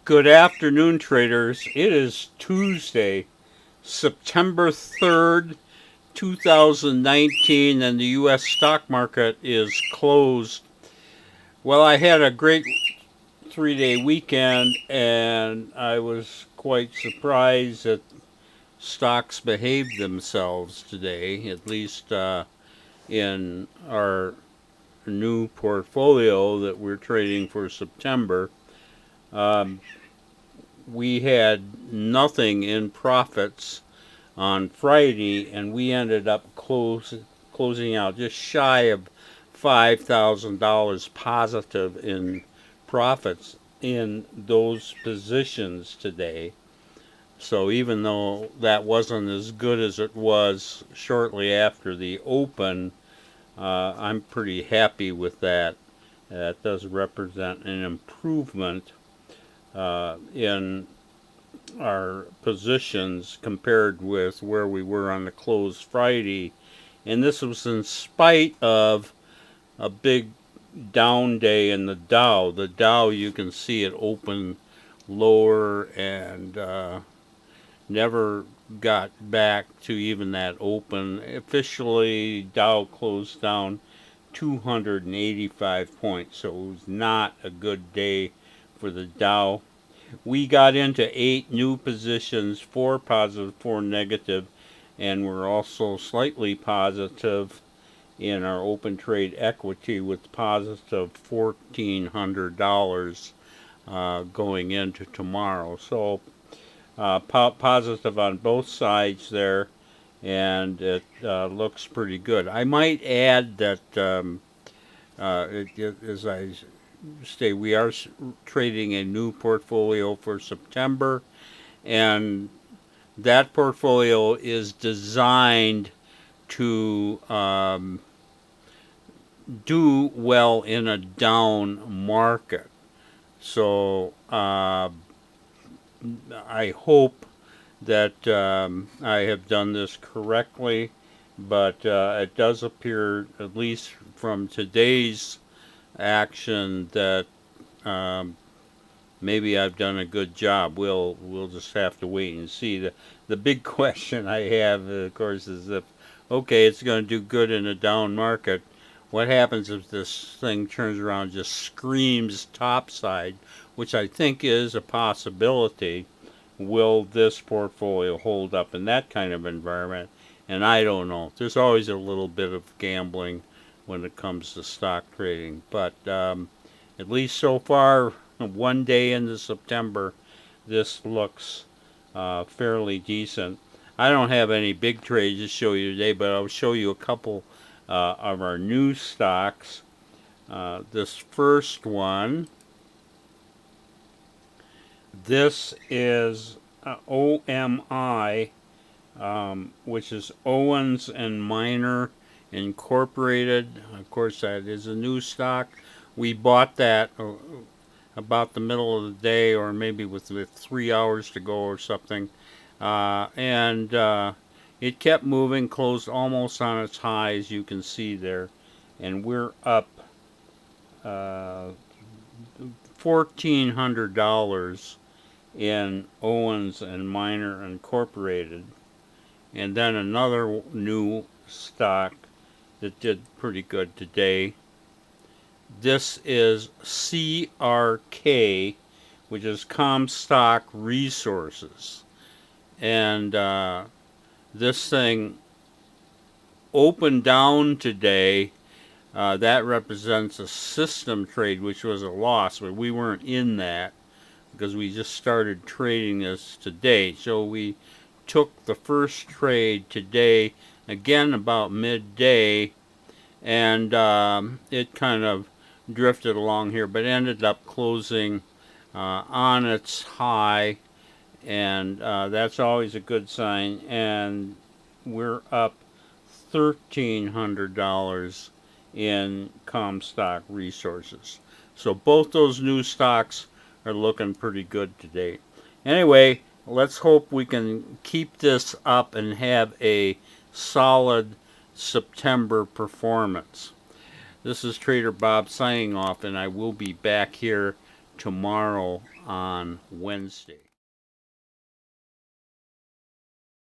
Good afternoon, traders. It is Tuesday, September 3rd, 2019, and the U.S. stock market is closed. Well, I had a great 3 day weekend, and I was quite surprised that stocks behaved themselves today, at least in our new portfolio that we're trading for September. Um, we had nothing in profits on Friday, and we ended up closing out just shy of $5,000 positive in profits in those positions today. So even though that wasn't as good as it was shortly after the open, I'm pretty happy with that. That does represent an improvement in our positions compared with where we were on the close Friday. And this was in spite of a big down day in the Dow. The Dow, you can see it open lower and never got back to even that open. Officially, Dow closed down 285 points, so it was not a good day for the Dow. We got into 8 new positions, 4 positive, 4 negative, and we're also slightly positive in our open trade equity with positive $1,400 going into tomorrow. So positive on both sides there, and it looks pretty good. I might add that as I say, we are trading a new portfolio for September, and that portfolio is designed to do well in a down market. So I hope that I have done this correctly, but it does appear, at least from today's action, that um, maybe I've done a good job. We'll just have to wait and see. The big question I have, of course, is if okay, it's going to do good in a down market. What happens if this thing turns around and just screams topside, which I think is a possibility? Will this portfolio hold up in that kind of environment? And I don't know. There's always a little bit of gambling when it comes to stock trading, but at least so far, one day into September, this looks fairly decent. I don't have any big trades to show you today, but I'll show you a couple of our new stocks. This first one, this is OMI, which is Owens and Minor Incorporated. Of course, that is a new stock. We bought that about the middle of the day, or maybe with 3 hours to go or something. And it kept moving, closed almost on its high, as you can see there. And we're up $1,400 in Owens and Minor Incorporated. And then another new stock that did pretty good today. This is CRK, which is Comstock Resources. And this thing opened down today. That represents a system trade, which was a loss, but we weren't in that because we just started trading this today. So we took the first trade today, again about midday, and it kind of drifted along here, but ended up closing on its high, and that's always a good sign. And we're up $1,300 in Comstock Resources. So both those new stocks are looking pretty good today. Anyway, let's hope we can keep this up and have a solid September performance. This is Trader Bob signing off, and I will be back here tomorrow on Wednesday.